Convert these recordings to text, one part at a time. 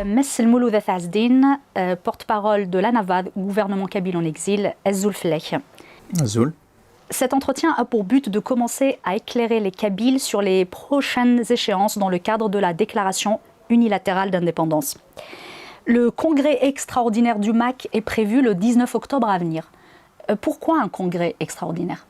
Mess El Mouloud Azzdin, porte-parole de l'ANAVAD, gouvernement kabyle en exil, Azzoul Flech. Azzoul. Cet entretien a pour but de commencer à éclairer les Kabyles sur les prochaines échéances dans le cadre de la déclaration unilatérale d'indépendance. Le congrès extraordinaire du MAC est prévu le 19 octobre à venir. Pourquoi un congrès extraordinaire ?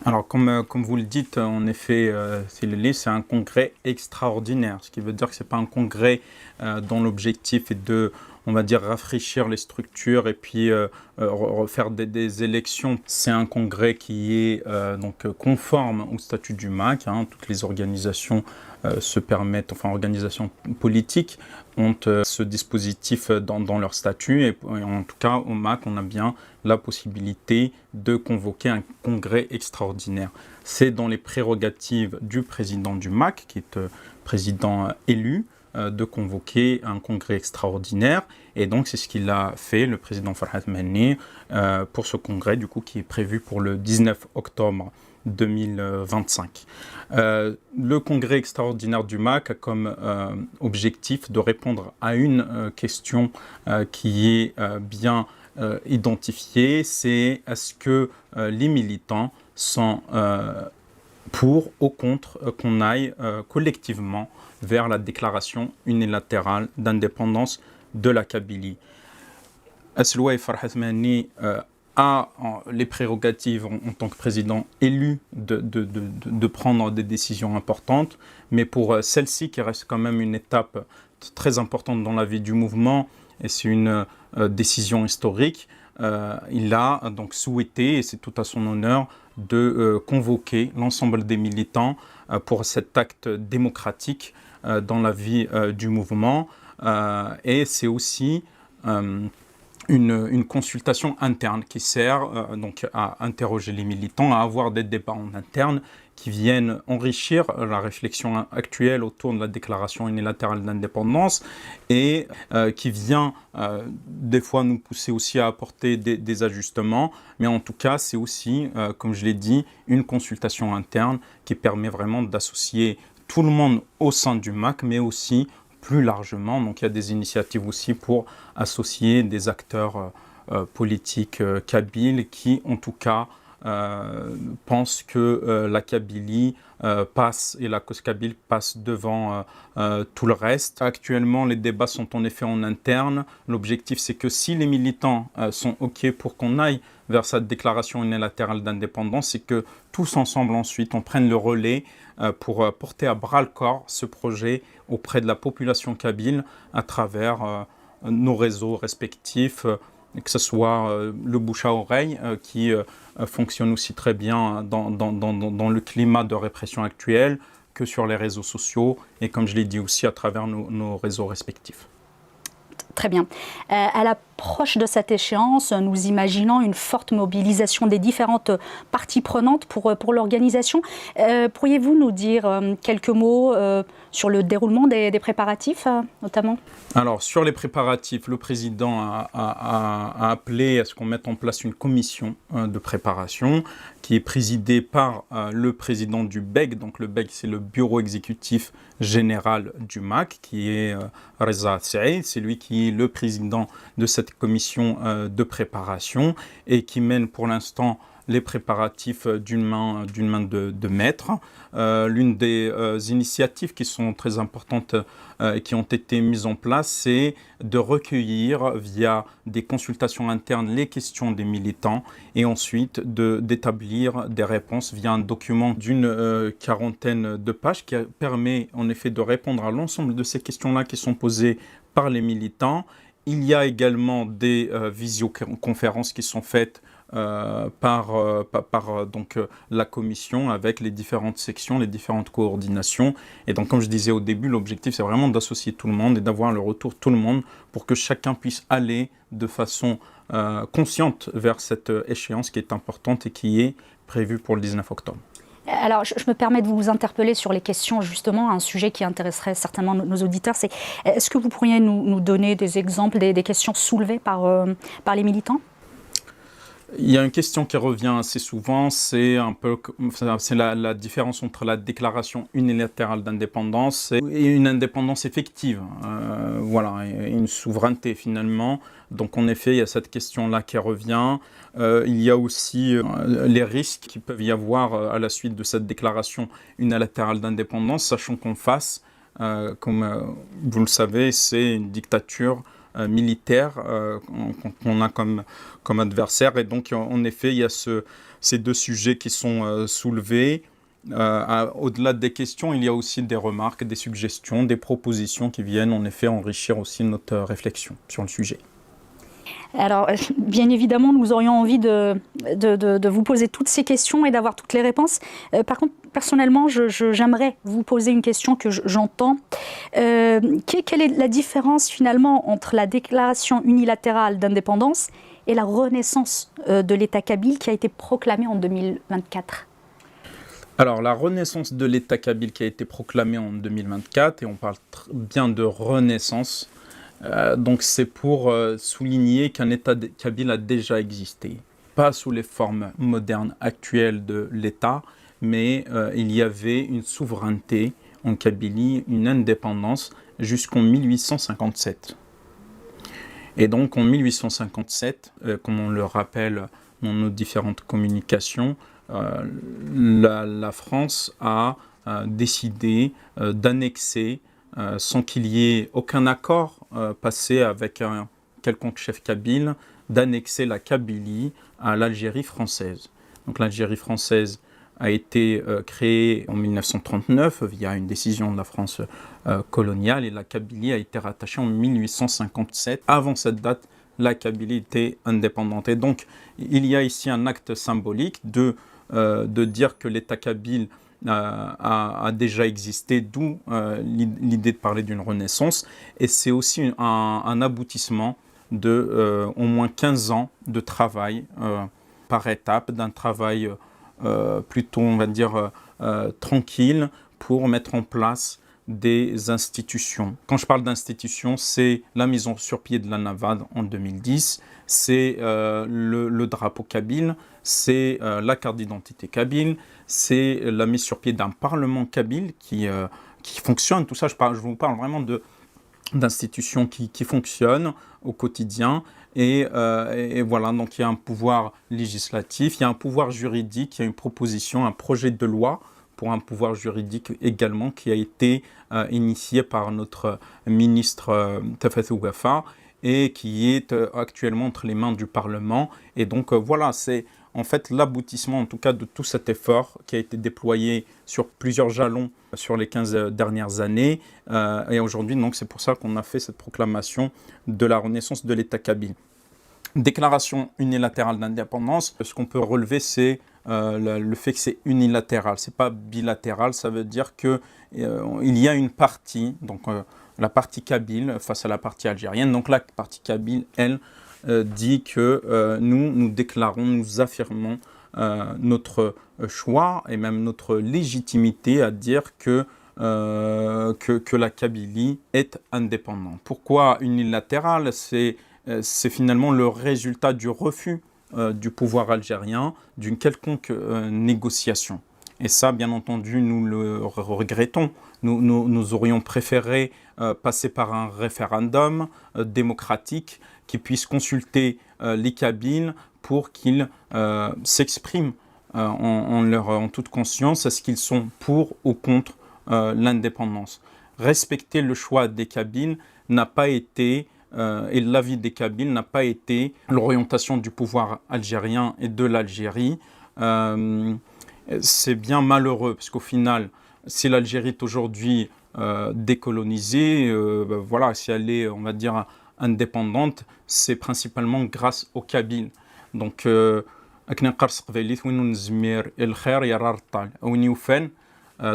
Alors, comme vous le dites, en effet, c'est un congrès extraordinaire, ce qui veut dire que ce n'est pas un congrès dont l'objectif est de, on va dire, rafraîchir les structures et puis refaire des élections. C'est un congrès qui est donc conforme au statut du MAC. Toutes les organisations se permettent, enfin organisations politiques, ont ce dispositif dans leur statut. Et en tout cas, au MAC, on a bien la possibilité de convoquer un congrès extraordinaire. C'est dans les prérogatives du président du MAC, qui est président élu, de convoquer un congrès extraordinaire. Et donc, c'est ce qu'il a fait, le président Farhat Mehni, pour ce congrès, du coup, qui est prévu pour le 19 octobre 2025. Le congrès extraordinaire du MAC a comme objectif de répondre à une question qui est bien identifiée, c'est est-ce que les militants sont pour ou contre qu'on aille collectivement vers la déclaration unilatérale d'indépendance de la Kabylie. Asloua Farhat Mehni a les prérogatives en tant que président élu de prendre des décisions importantes, mais pour celle-ci qui reste quand même une étape très importante dans la vie du mouvement, et c'est une décision historique, il a donc souhaité, et c'est tout à son honneur, de convoquer l'ensemble des militants pour cet acte démocratique dans la vie du mouvement, et c'est aussi une consultation interne qui sert donc à interroger les militants, à avoir des débats en interne qui viennent enrichir la réflexion actuelle autour de la déclaration unilatérale d'indépendance et qui vient des fois nous pousser aussi à apporter des ajustements, mais en tout cas c'est aussi, comme je l'ai dit, une consultation interne qui permet vraiment d'associer tout le monde au sein du MAC, mais aussi plus largement. Donc il y a des initiatives aussi pour associer des acteurs politiques kabyles qui en tout cas pensent que la Kabylie passe et la cause kabyle passe devant tout le reste. Actuellement les débats sont en effet en interne. L'objectif c'est que si les militants sont OK pour qu'on aille vers cette déclaration unilatérale d'indépendance, c'est que tous ensemble ensuite on prenne le relais pour porter à bras le corps ce projet auprès de la population kabyle à travers nos réseaux respectifs, que ce soit le bouche à oreille qui fonctionne aussi très bien dans le climat de répression actuel, que sur les réseaux sociaux et comme je l'ai dit aussi à travers nos réseaux respectifs. Très bien. À l'approche de cette échéance, nous imaginons une forte mobilisation des différentes parties prenantes pour l'organisation. Pourriez-vous nous dire quelques mots sur le déroulement des préparatifs, notamment ? Alors, sur les préparatifs, le président a appelé à ce qu'on mette en place une commission de préparation qui est présidée par le président du BEG. Donc, le BEG, c'est le bureau exécutif général du MAC, qui est Reza Saïd. C'est lui qui est le président de cette commission de préparation et qui mène pour l'instant les préparatifs d'une main de maître. L'une des initiatives qui sont très importantes et qui ont été mises en place, c'est de recueillir via des consultations internes les questions des militants et ensuite d'établir des réponses via un document d'une quarantaine de pages qui permet en effet de répondre à l'ensemble de ces questions-là qui sont posées par les militants. Il y a également des visioconférences qui sont faites par la commission avec les différentes sections, les différentes coordinations. Et donc, comme je disais au début, l'objectif, c'est vraiment d'associer tout le monde et d'avoir le retour de tout le monde pour que chacun puisse aller de façon consciente vers cette échéance qui est importante et qui est prévue pour le 19 octobre. Alors, je me permets de vous interpeller sur les questions, justement, un sujet qui intéresserait certainement nos auditeurs, c'est est-ce que vous pourriez nous donner des exemples des questions soulevées par les militants ? Il y a une question qui revient assez souvent, c'est un peu, c'est la différence entre la déclaration unilatérale d'indépendance et une indépendance effective, voilà, et une souveraineté finalement. Donc en effet, il y a cette question-là qui revient. Il y a aussi les risques qui peuvent y avoir à la suite de cette déclaration unilatérale d'indépendance, sachant qu'en face, comme vous le savez, c'est une dictature militaire qu'on a comme adversaire. Et donc, en effet, il y a ces deux sujets qui sont soulevés. Au-delà des questions, il y a aussi des remarques, des suggestions, des propositions qui viennent en effet enrichir aussi notre réflexion sur le sujet. Alors, bien évidemment, nous aurions envie de vous poser toutes ces questions et d'avoir toutes les réponses. Par contre, personnellement, j'aimerais vous poser une question que j'entends. Quelle est la différence finalement entre la déclaration unilatérale d'indépendance et la renaissance de l'État kabyle qui a été proclamée en 2024 ? Alors, la renaissance de l'État kabyle qui a été proclamée en 2024, et on parle bien de renaissance, donc c'est pour souligner qu'un État kabyle a déjà existé. Pas sous les formes modernes actuelles de l'État, mais il y avait une souveraineté en Kabylie, une indépendance jusqu'en 1857. Et donc en 1857, comme on le rappelle dans nos différentes communications, la France a décidé d'annexer, sans qu'il y ait aucun accord passé avec un quelconque chef kabyle, d'annexer la Kabylie à l'Algérie française. Donc l'Algérie française a été créée en 1939 via une décision de la France coloniale et la Kabylie a été rattachée en 1857. Avant cette date, la Kabylie était indépendante. Et donc, il y a ici un acte symbolique de dire que l'État kabyle a déjà existé, d'où l'idée de parler d'une renaissance. Et c'est aussi un aboutissement de au moins 15 ans de travail par étape, d'un travail plutôt, on va dire, tranquille pour mettre en place des institutions. Quand je parle d'institutions, c'est la mise sur pied de la Navade en 2010, c'est le drapeau kabyle, c'est la carte d'identité kabyle, c'est la mise sur pied d'un parlement kabyle qui fonctionne. Tout ça, je vous parle vraiment d'institutions qui fonctionnent au quotidien. Et voilà, donc il y a un pouvoir législatif, il y a un pouvoir juridique, il y a une proposition, un projet de loi pour un pouvoir juridique également qui a été initié par notre ministre Tafatou Gafa et qui est actuellement entre les mains du Parlement. Et donc voilà, c'est en fait l'aboutissement en tout cas de tout cet effort qui a été déployé sur plusieurs jalons sur les 15 dernières années. Et aujourd'hui, donc c'est pour ça qu'on a fait cette proclamation de la renaissance de l'État kabyle. Déclaration unilatérale d'indépendance, ce qu'on peut relever, c'est le fait que c'est unilatéral, c'est pas bilatéral, ça veut dire que il y a une partie, donc la partie kabyle face à la partie algérienne, donc la partie kabyle, elle, dit que nous déclarons, nous affirmons notre choix et même notre légitimité à dire que la Kabylie est indépendante. Pourquoi unilatéral ? C'est finalement le résultat du refus du pouvoir algérien d'une quelconque négociation. Et ça, bien entendu, nous le regrettons. Nous aurions préféré passer par un référendum démocratique qui puisse consulter les Kabyles pour qu'ils s'expriment en toute conscience. Est-ce qu'ils sont pour ou contre l'indépendance ? Respecter le choix des Kabyles n'a pas été... et l'avis des Kabyles n'a pas été l'orientation du pouvoir algérien et de l'Algérie. C'est bien malheureux, parce qu'au final, si l'Algérie est aujourd'hui décolonisée, voilà, si elle est, on va dire, indépendante, c'est principalement grâce aux Kabyles. Donc,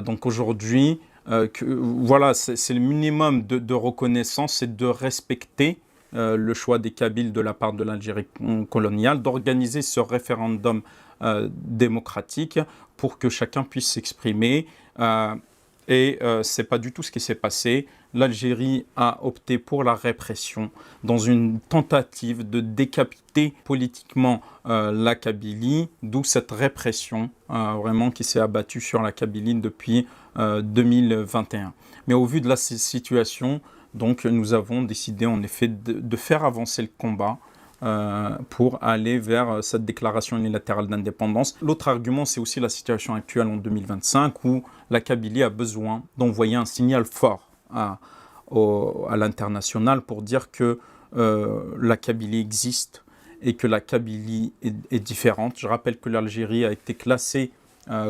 donc aujourd'hui, voilà, c'est le minimum de reconnaissance, c'est de respecter le choix des Kabyles de la part de l'Algérie coloniale, d'organiser ce référendum démocratique pour que chacun puisse s'exprimer. Et ce n'est pas du tout ce qui s'est passé. L'Algérie a opté pour la répression dans une tentative de décapiter politiquement la Kabylie, d'où cette répression vraiment qui s'est abattue sur la Kabylie depuis 2021. Mais au vu de la situation, donc, nous avons décidé en effet de faire avancer le combat pour aller vers cette déclaration unilatérale d'indépendance. L'autre argument, c'est aussi la situation actuelle en 2025 où la Kabylie a besoin d'envoyer un signal fort à l'international pour dire que la Kabylie existe et que la Kabylie est différente. Je rappelle que l'Algérie a été classée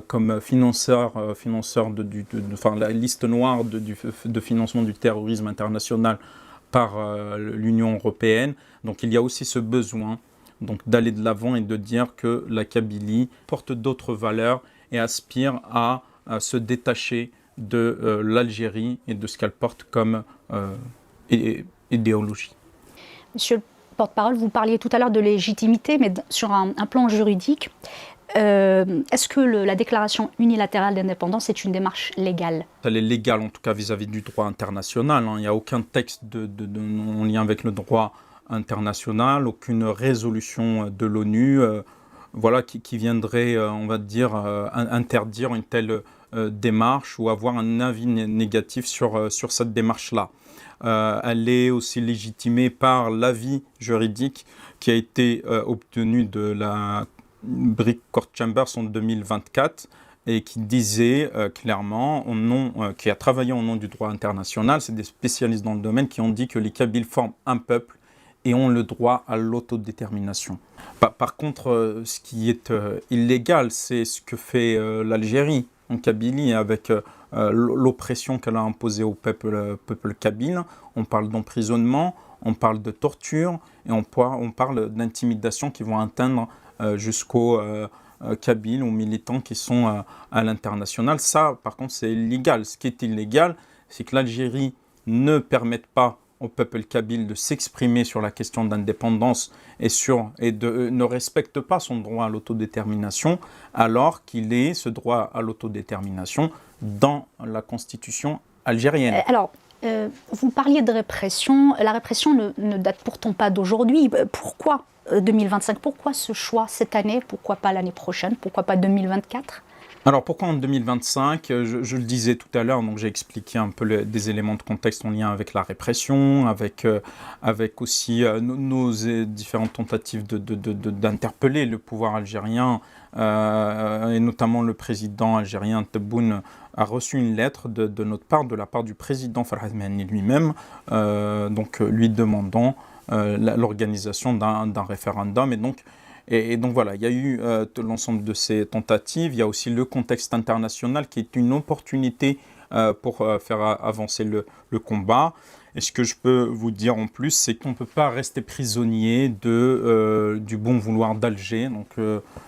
comme financeur enfin, la liste noire de financement du terrorisme international par l'Union européenne. Donc il y a aussi ce besoin d'aller de l'avant et de dire que la Kabylie porte d'autres valeurs et aspire à se détacher de l'Algérie et de ce qu'elle porte comme idéologie. Monsieur le porte-parole, vous parliez tout à l'heure de légitimité, mais sur un plan juridique. Est-ce que la déclaration unilatérale d'indépendance est une démarche légale? Elle est légale, en tout cas vis-à-vis du droit international. Il n'y a aucun texte en lien avec le droit international, aucune résolution de l'ONU qui viendrait, on va dire, interdire une telle démarche ou avoir un avis négatif sur cette démarche-là. Elle est aussi légitimée par l'avis juridique qui a été obtenu de la Brick Court Chambers en 2024 et qui disait clairement, qui a travaillé au nom du droit international, c'est des spécialistes dans le domaine qui ont dit que les Kabyles forment un peuple et ont le droit à l'autodétermination. Par contre, ce qui est illégal, c'est ce que fait l'Algérie en Kabylie avec l'oppression qu'elle a imposée au peuple kabyle. On parle d'emprisonnement, on parle de torture et on parle d'intimidation qui vont atteindre jusqu'aux Kabyles ou militants qui sont à l'international. Ça, par contre, c'est illégal. Ce qui est illégal, c'est que l'Algérie ne permette pas au peuple kabyle de s'exprimer sur la question d'indépendance et ne respecte pas son droit à l'autodétermination, alors qu'il est ce droit à l'autodétermination dans la constitution algérienne. Alors, vous parliez de répression. La répression ne date pourtant pas d'aujourd'hui. Pourquoi 2025? Pourquoi ce choix cette année? Pourquoi pas l'année prochaine? Pourquoi pas 2024? Alors pourquoi en 2025? Je le disais tout à l'heure, donc j'ai expliqué un peu des éléments de contexte en lien avec la répression, avec aussi nos différentes tentatives d'interpeller le pouvoir algérien, et notamment le président algérien Tebboune a reçu une lettre de notre part, de la part du président Farhad Mehani lui-même, lui demandant l'organisation d'un référendum. Et donc voilà, il y a eu l'ensemble de ces tentatives. Il y a aussi le contexte international qui est une opportunité pour faire avancer le combat. Et ce que je peux vous dire en plus, c'est qu'on ne peut pas rester prisonnier du bon vouloir d'Alger. Donc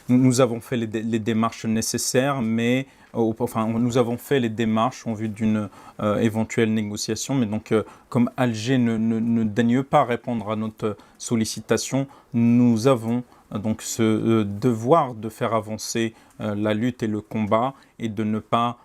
nous avons fait les démarches nécessaires, mais nous avons fait les démarches en vue d'une éventuelle négociation. Mais donc, comme Alger ne daigne pas répondre à notre sollicitation, nous avons donc ce devoir de faire avancer la lutte et le combat et de ne pas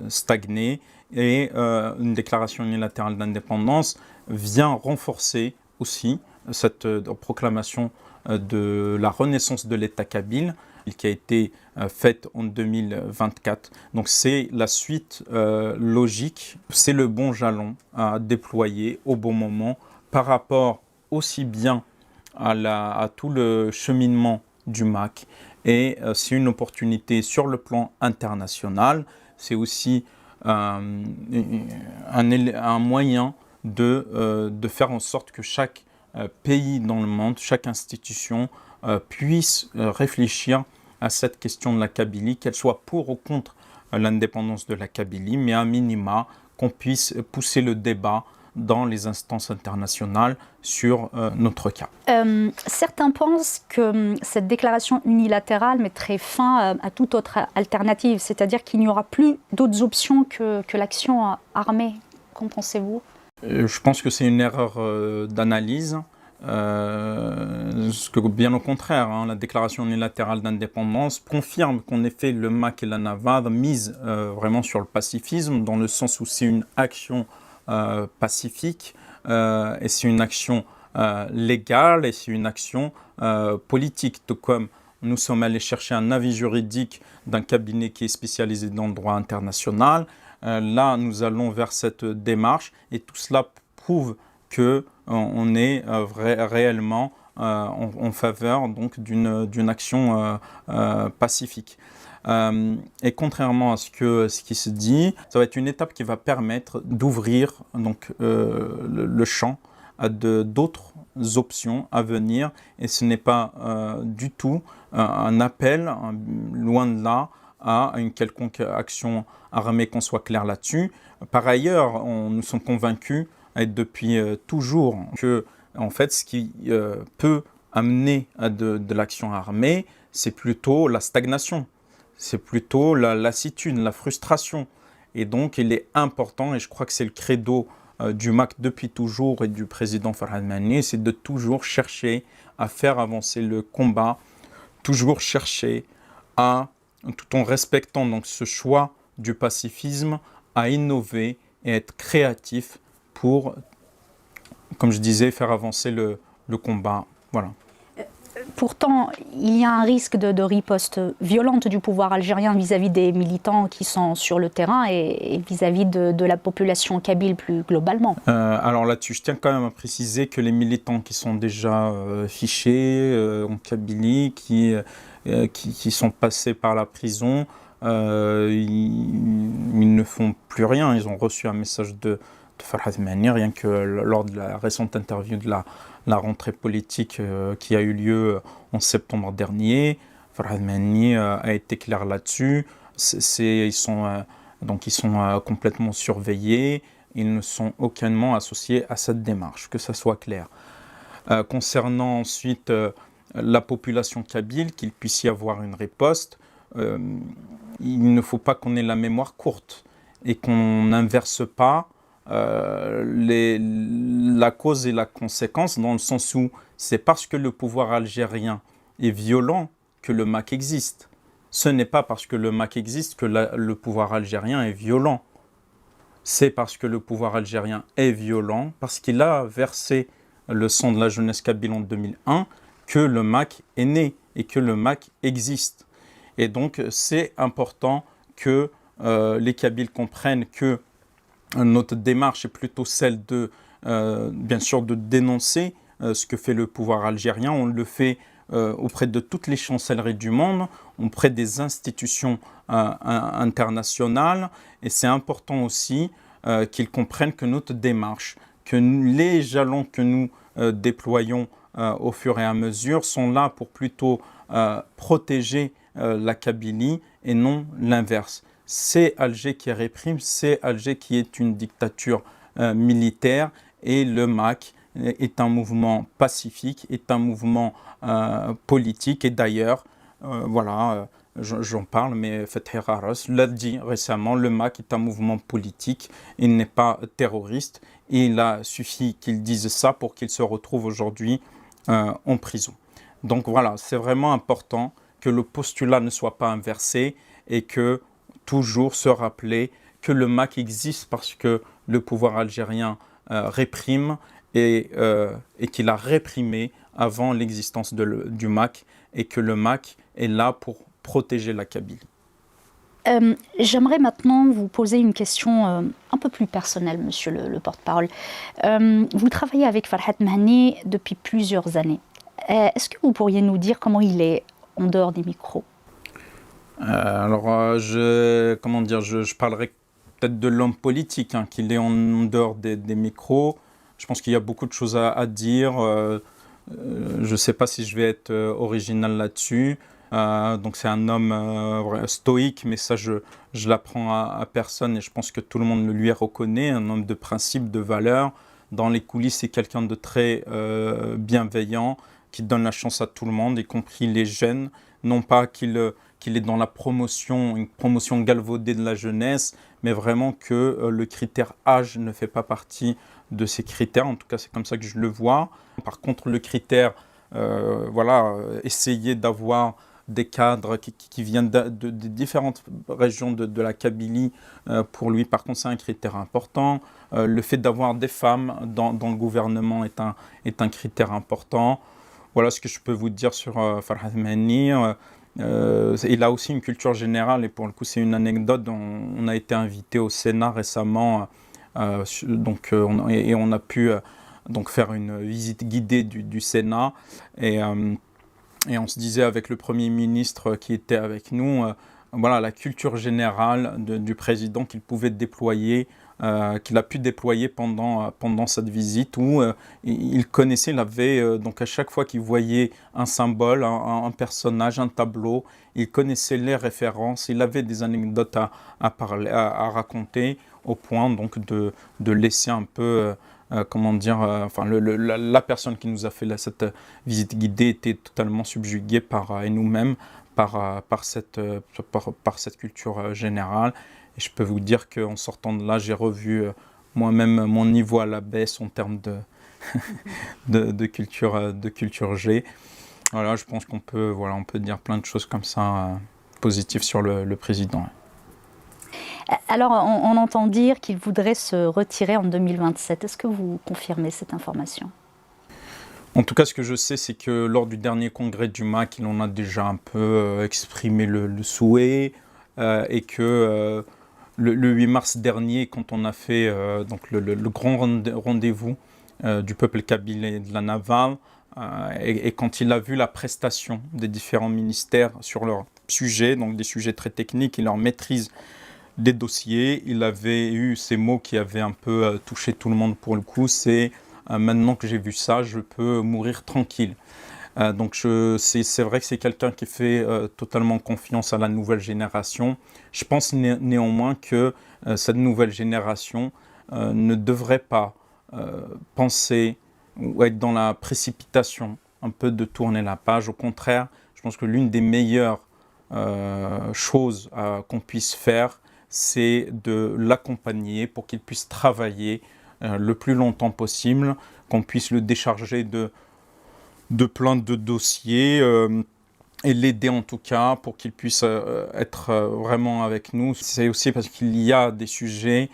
stagner. Et une déclaration unilatérale d'indépendance vient renforcer aussi cette proclamation de la renaissance de l'État kabyle qui a été faite en 2024. Donc c'est la suite logique, c'est le bon jalon à déployer au bon moment par rapport aussi bien à tout le cheminement du MAC, et c'est une opportunité sur le plan international. C'est aussi un moyen de faire en sorte que chaque pays dans le monde, chaque institution puisse réfléchir à cette question de la Kabylie, qu'elle soit pour ou contre l'indépendance de la Kabylie, mais à minima qu'on puisse pousser le débat dans les instances internationales sur notre cas. Certains pensent que cette déclaration unilatérale mettrait fin à toute autre alternative, c'est-à-dire qu'il n'y aura plus d'autres options que l'action armée. Qu'en pensez-vous? Je pense que c'est une erreur d'analyse. bien au contraire, hein, la déclaration unilatérale d'indépendance confirme qu'en effet le MAC et la NAVAD misent vraiment sur le pacifisme, dans le sens où c'est une action pacifique et c'est une action légale et c'est une action politique, tout comme nous sommes allés chercher un avis juridique d'un cabinet qui est spécialisé dans le droit international. Là, nous allons vers cette démarche et tout cela prouve que on est réellement en faveur donc d'une action pacifique. Et contrairement à ce qui se dit, ça va être une étape qui va permettre d'ouvrir donc le champ à d'autres options à venir, et ce n'est pas du tout un appel, loin de là, à une quelconque action armée, qu'on soit clair là-dessus. Par ailleurs, nous sommes convaincus depuis toujours que, en fait, ce qui peut amener à de l'action armée, c'est plutôt la stagnation, c'est plutôt la lassitude, la frustration. Et donc, il est important, et je crois que c'est le credo du MAC depuis toujours et du président Farhad Manni, c'est de toujours chercher à faire avancer le combat, toujours chercher à, tout en respectant donc ce choix du pacifisme, à innover et être créatif pour, comme je disais, faire avancer le combat. Voilà. Pourtant, il y a un risque de riposte violente du pouvoir algérien vis-à-vis des militants qui sont sur le terrain et vis-à-vis de la population kabyle plus globalement. Alors là-dessus, je tiens quand même à préciser que les militants qui sont déjà fichés en Kabylie, qui sont passés par la prison, ils ne font plus rien. Ils ont reçu un message de Farhad Manni, rien que lors de la récente interview de la rentrée politique qui a eu lieu en septembre dernier. Farhad Manni a été clair là-dessus. Ils sont complètement surveillés. Ils ne sont aucunement associés à cette démarche, que ça soit clair. Concernant ensuite la population kabyle, qu'il puisse y avoir une riposte, il ne faut pas qu'on ait la mémoire courte et qu'on n'inverse pas la cause et la conséquence, dans le sens où c'est parce que le pouvoir algérien est violent que le MAC existe. Ce n'est pas parce que le MAC existe que le pouvoir algérien est violent. C'est parce que le pouvoir algérien est violent, parce qu'il a versé le sang de la jeunesse kabyle en 2001, que le MAC est né et que le MAC existe. Et donc c'est important que les Kabyles comprennent que notre démarche est plutôt celle bien sûr, de dénoncer ce que fait le pouvoir algérien. On le fait auprès de toutes les chancelleries du monde, auprès des institutions internationales. Et c'est important aussi qu'ils comprennent que notre démarche, que les jalons que nous déployons au fur et à mesure sont là pour plutôt protéger la Kabylie et non l'inverse. C'est Alger qui réprime, c'est Alger qui est une dictature militaire, et le MAC est un mouvement pacifique, est un mouvement politique. Et d'ailleurs, j'en parle, mais Fethi Gharas l'a dit récemment, le MAC est un mouvement politique, il n'est pas terroriste. Et il a suffi qu'il dise ça pour qu'il se retrouve aujourd'hui en prison. Donc voilà, c'est vraiment important que le postulat ne soit pas inversé et que toujours se rappeler que le MAC existe parce que le pouvoir algérien réprime et qu'il a réprimé avant l'existence du MAC, et que le MAC est là pour protéger la Kabylie. J'aimerais maintenant vous poser une question un peu plus personnelle, monsieur le porte-parole. Vous travaillez avec Farhad Manni depuis plusieurs années. Est-ce que vous pourriez nous dire comment il est en dehors des micros ? Je parlerai peut-être de l'homme politique, qu'il est en dehors des micros. Je pense qu'il y a beaucoup de choses à dire. Je ne sais pas si je vais être original là-dessus. Donc c'est un homme stoïque, mais ça je l'apprends à personne, et je pense que tout le monde le lui reconnaît. Un homme de principe, de valeur. Dans les coulisses, c'est quelqu'un de très bienveillant, qui donne la chance à tout le monde, y compris les jeunes. Non pas qu'il qu'il est dans la promotion, une promotion galvaudée de la jeunesse, mais vraiment que le critère âge ne fait pas partie de ces critères. En tout cas, c'est comme ça que je le vois. Par contre, le critère, essayer d'avoir des cadres qui viennent de différentes régions de la Kabylie, pour lui, par contre, c'est un critère important. Le fait d'avoir des femmes dans le gouvernement est un critère important. Voilà ce que je peux vous dire sur Farhat Mehani. Il a aussi une culture générale, et pour le coup, c'est une anecdote. On a été invité au Sénat récemment, et on a pu donc faire une visite guidée du Sénat. Et on se disait avec le Premier ministre qui était avec nous, voilà, la culture générale du président qu'il pouvait déployer, qu'il a pu déployer pendant cette visite, où il connaissait, il avait, donc à chaque fois qu'il voyait un symbole, un personnage, un tableau, il connaissait les références, il avait des anecdotes à raconter, au point donc de laisser un peu... la personne qui nous a fait cette visite guidée était totalement subjuguée et nous-mêmes par cette culture générale. Et je peux vous dire qu'en sortant de là, j'ai revu moi-même mon niveau à la baisse en termes de culture G. Voilà, je pense qu'on peut dire plein de choses comme ça positives sur le président. Alors, on entend dire qu'il voudrait se retirer en 2027. Est-ce que vous confirmez cette information? En tout cas, ce que je sais, c'est que lors du dernier congrès du MAC, il en a déjà un peu exprimé le souhait, et que le 8 mars dernier, quand on a fait donc le grand rendez-vous du peuple kabyle et de la Naval, et quand il a vu la prestation des différents ministères sur leurs sujets, donc des sujets très techniques et leur maîtrise des dossiers, il avait eu ces mots qui avaient un peu touché tout le monde pour le coup, c'est maintenant que j'ai vu ça, je peux mourir tranquille. Donc c'est vrai que c'est quelqu'un qui fait totalement confiance à la nouvelle génération. Je pense néanmoins que cette nouvelle génération ne devrait pas penser ou être dans la précipitation un peu de tourner la page. Au contraire, je pense que l'une des meilleures choses qu'on puisse faire, c'est de l'accompagner pour qu'il puisse travailler le plus longtemps possible, qu'on puisse le décharger de plein de dossiers, et l'aider en tout cas pour qu'il puisse être vraiment avec nous. C'est aussi parce qu'il y a des sujets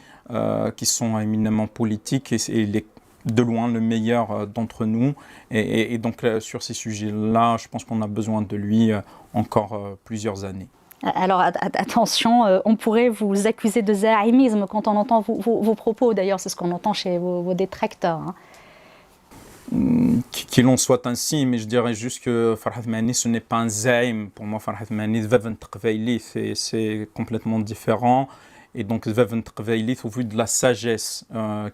qui sont éminemment politiques, et il est de loin le meilleur d'entre nous. Et donc sur ces sujets-là, je pense qu'on a besoin de lui encore plusieurs années. Alors attention, on pourrait vous accuser de zaïmisme quand on entend vos propos. D'ailleurs, c'est ce qu'on entend chez vos détracteurs. Qu'il en soit ainsi, mais je dirais juste que Farhat Mehani, ce n'est pas un zaïm. Pour moi, Farhat Mehani, c'est complètement différent. Et donc, au vu de la sagesse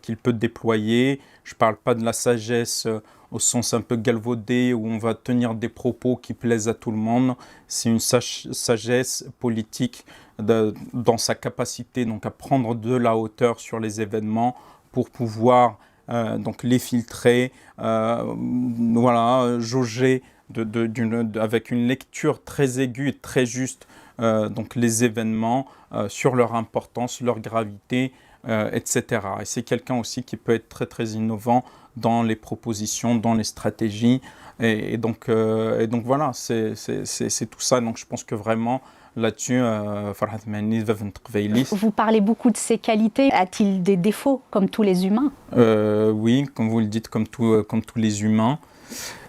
qu'il peut déployer, je ne parle pas de la sagesse au sens un peu galvaudé, où on va tenir des propos qui plaisent à tout le monde. C'est une sagesse politique dans sa capacité donc, à prendre de la hauteur sur les événements pour pouvoir donc les filtrer, jauger avec une lecture très aiguë et très juste donc les événements sur leur importance, leur gravité, etc. Et c'est quelqu'un aussi qui peut être très très innovant dans les propositions, dans les stratégies, et donc voilà, c'est tout ça. Donc je pense que vraiment là-dessus, Farhat Mehani va venir. Vous parlez beaucoup de ses qualités. A-t-il des défauts comme tous les humains? Oui, comme vous le dites, comme tous les humains.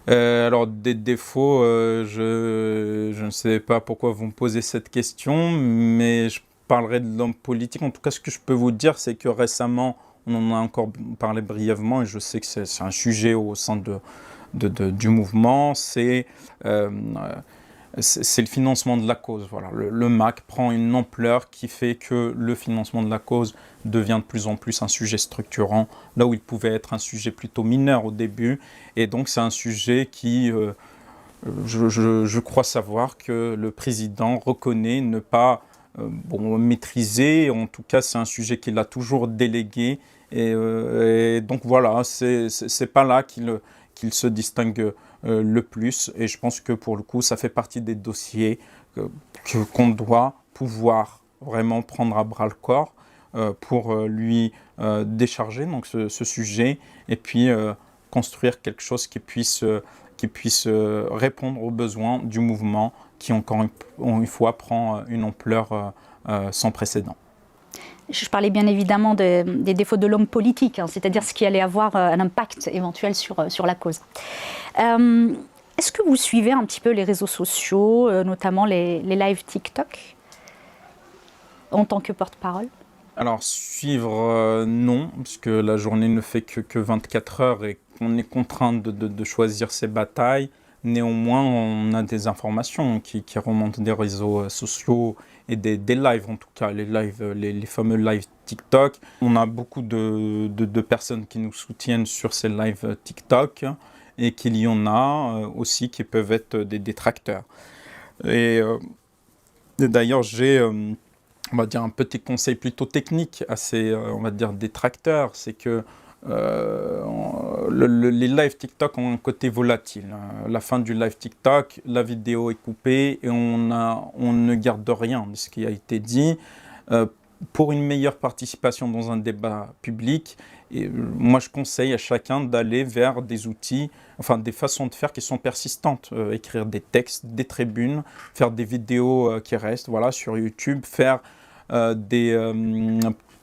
Alors des défauts, je ne sais pas pourquoi vous me posez cette question, mais je parlerai de l'homme politique. En tout cas, ce que je peux vous dire, c'est que récemment, on en a encore parlé brièvement, et je sais que c'est un sujet au sein du mouvement, c'est le financement de la cause. Voilà. Le MAC prend une ampleur qui fait que le financement de la cause devient de plus en plus un sujet structurant, là où il pouvait être un sujet plutôt mineur au début. Et donc c'est un sujet qui, je crois savoir que le président reconnaît ne pas maîtriser. En tout cas, c'est un sujet qu'il a toujours délégué. Et donc voilà, c'est pas là qu'il se distingue le plus, et je pense que pour le coup ça fait partie des dossiers qu'on doit pouvoir vraiment prendre à bras le corps pour lui décharger donc ce sujet et puis construire quelque chose qui puisse répondre aux besoins du mouvement qui, encore une fois, prend une ampleur sans précédent. Je parlais bien évidemment des défauts de l'homme politique, hein, c'est-à-dire ce qui allait avoir un impact éventuel sur la cause. Est-ce que vous suivez un petit peu les réseaux sociaux, notamment les lives TikTok, en tant que porte-parole ? Alors, suivre, non, puisque la journée ne fait que 24 heures et qu'on est contraint de choisir ses batailles. Néanmoins, on a des informations qui remontent des réseaux sociaux et des lives, en tout cas, les fameux lives TikTok. On a beaucoup de personnes qui nous soutiennent sur ces lives TikTok et qu'il y en a aussi qui peuvent être des détracteurs. Et d'ailleurs, j'ai... on va dire un petit conseil plutôt technique à ces, on va dire, détracteurs, c'est que les lives TikTok ont un côté volatile. La fin du live TikTok, la vidéo est coupée et on ne garde rien de ce qui a été dit. Pour une meilleure participation dans un débat public, moi je conseille à chacun d'aller vers des outils, enfin des façons de faire qui sont persistantes. Écrire des textes, des tribunes, faire des vidéos qui restent voilà, sur YouTube, faire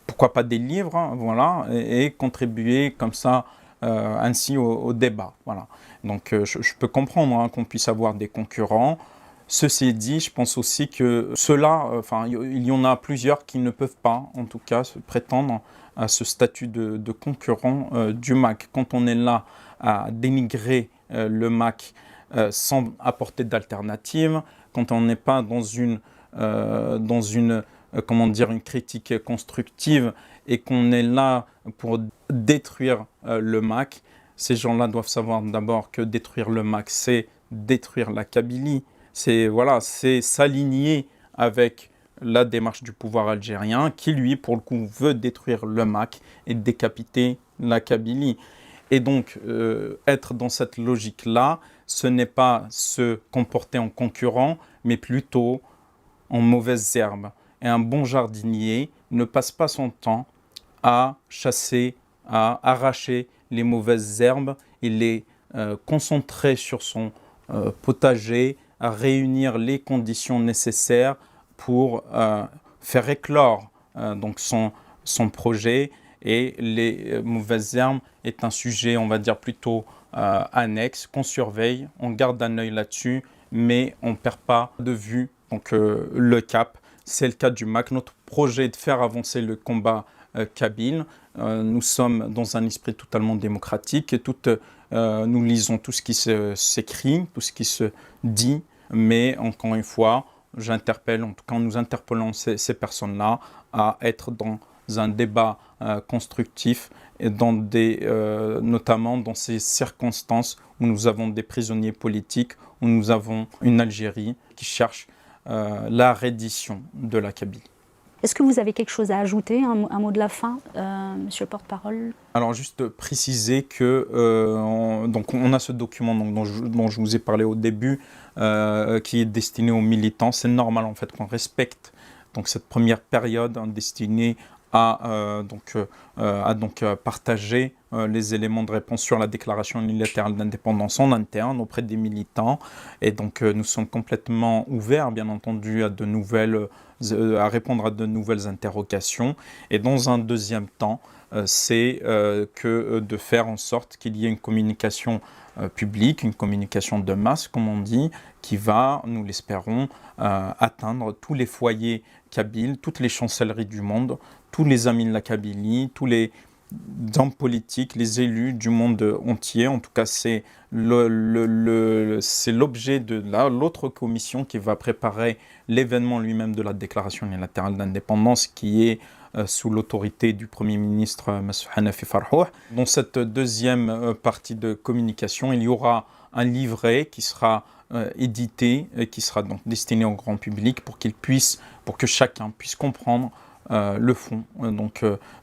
pourquoi pas des livres, hein, voilà, et contribuer comme ça ainsi au débat. Voilà. Donc je peux comprendre hein, qu'on puisse avoir des concurrents. Ceci dit, je pense aussi que ceux-là, il y en a plusieurs qui ne peuvent pas, en tout cas, se prétendre à ce statut de concurrent du MAC. Quand on est là à dénigrer le MAC sans apporter d'alternative, quand on n'est pas dans une une critique constructive et qu'on est là pour détruire le MAC, ces gens-là doivent savoir d'abord que détruire le MAC, c'est détruire la Kabylie. C'est s'aligner avec la démarche du pouvoir algérien qui, lui, pour le coup, veut détruire le MAC et décapiter la Kabylie. Et donc, être dans cette logique-là, ce n'est pas se comporter en concurrent, mais plutôt en mauvaises herbes. Et un bon jardinier ne passe pas son temps à chasser, à arracher les mauvaises herbes et les concentrer sur son potager, à réunir les conditions nécessaires pour faire éclore donc son projet. Et les mauvaises herbes est un sujet, on va dire, plutôt annexe, qu'on surveille, on garde un œil là-dessus, mais on ne perd pas de vue donc, le cap. C'est le cas du MAC. Notre projet est de faire avancer le combat kabyle. Nous sommes dans un esprit totalement démocratique. Nous lisons tout ce qui s'écrit, tout ce qui se dit. Mais encore une fois, j'interpelle, en tout cas nous interpellons ces personnes-là à être dans un débat constructif, et notamment dans ces circonstances où nous avons des prisonniers politiques, où nous avons une Algérie qui cherche la reddition de la Kabylie. Est-ce que vous avez quelque chose à ajouter, un mot de la fin, monsieur le porte-parole ? Alors juste préciser que on a ce document dont je vous ai parlé au début, qui est destiné aux militants. C'est normal en fait qu'on respecte donc cette première période destinée à partager les éléments de réponse sur la déclaration unilatérale d'indépendance en interne auprès des militants. Et donc nous sommes complètement ouverts, bien entendu, à répondre à de nouvelles interrogations. Et dans un deuxième temps, c'est de faire en sorte qu'il y ait une communication publique, une communication de masse, comme on dit, qui va, nous l'espérons, atteindre tous les foyers kabyles, toutes les chancelleries du monde, tous les amis de la Kabylie, tous les hommes politiques, les élus du monde entier. En tout cas, c'est l'objet de l'autre commission qui va préparer l'événement lui-même de la déclaration unilatérale d'indépendance, qui est sous l'autorité du Premier ministre Massoud Hanafi Farhouh. Dans cette deuxième partie de communication, il y aura un livret qui sera édité et qui sera donc destiné au grand public pour que chacun puisse comprendre le fond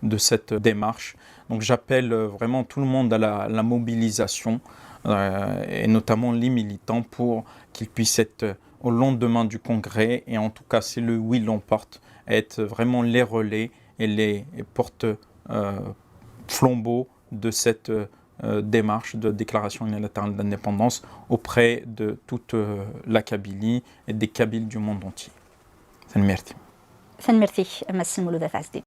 de cette démarche. Donc j'appelle vraiment tout le monde à la mobilisation et notamment les militants, pour qu'ils puissent être au lendemain du congrès, et en tout cas si le oui l'emporte, être vraiment les relais et les porte-flambeaux de cette démarche de déclaration unilatérale d'indépendance auprès de toute la Kabylie et des Kabyles du monde entier. Merci. Merci, Massim Moulouda Fasdi.